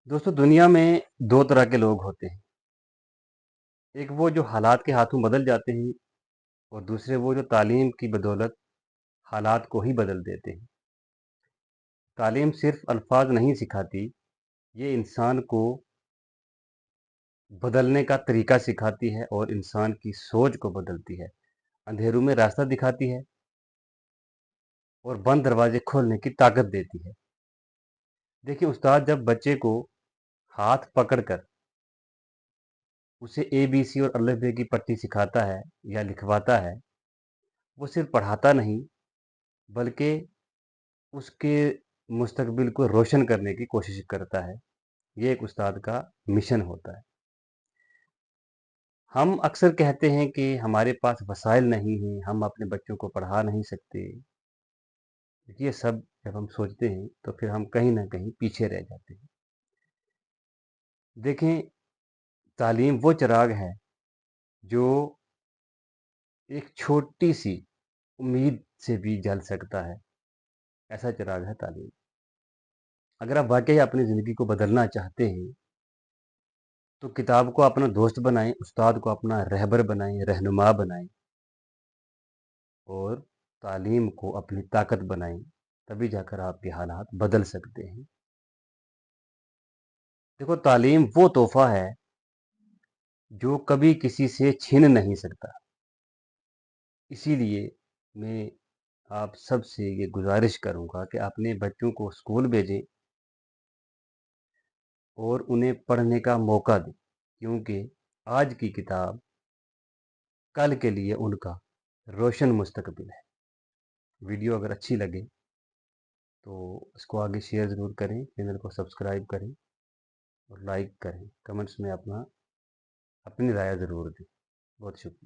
दोस्तों, दुनिया में 2 तरह के लोग होते हैं। एक वो जो हालात के हाथों बदल जाते हैं और दूसरे वो जो तालीम की बदौलत हालात को ही बदल देते हैं। तालीम सिर्फ़ अल्फ़ाज़ नहीं सिखाती, ये इंसान को बदलने का तरीक़ा सिखाती है और इंसान की सोच को बदलती है। अंधेरों में रास्ता दिखाती है और बंद दरवाज़े खोलने की ताकत देती है। देखिए, उस्ताद जब बच्चे को हाथ पकड़कर उसे एबीसी और अल्फ़बे की पट्टी सिखाता है या लिखवाता है, वो सिर्फ़ पढ़ाता नहीं बल्कि उसके मुस्तकबिल को रोशन करने की कोशिश करता है। ये एक उस्ताद का मिशन होता है। हम अक्सर कहते हैं कि हमारे पास वसाइल नहीं हैं, हम अपने बच्चों को पढ़ा नहीं सकते। ये सब जब हम सोचते हैं तो फिर हम कहीं न कहीं पीछे रह जाते हैं। देखें, तालीम वो चिराग है जो एक छोटी-सी उम्मीद से भी जल सकता है, ऐसा चिराग है तालीम। अगर आप वाक़ई अपनी ज़िंदगी को बदलना चाहते हैं तो किताब को अपना दोस्त बनाएँ, उस्ताद को अपना रहबर बनाएँ, रहनुमा बनाएँ और तालीम को अपनी ताकत बनाएँ, तभी जाकर आपके हालात बदल सकते हैं। देखो, तालीम वो तोहफ़ा है जो कभी किसी से छीन नहीं सकता। इसीलिए मैं आप सबसे ये गुज़ारिश करूँगा कि अपने बच्चों को स्कूल भेजें और उन्हें पढ़ने का मौका दें, क्योंकि आज की किताब कल के लिए उनका रोशन मुस्तकबिल है। वीडियो अगर अच्छी लगे तो इसको आगे शेयर ज़रूर करें, चैनल को सब्सक्राइब करें और लाइक करें। कमेंट्स में अपनी राय ज़रूर दें। बहुत शुक्रिया।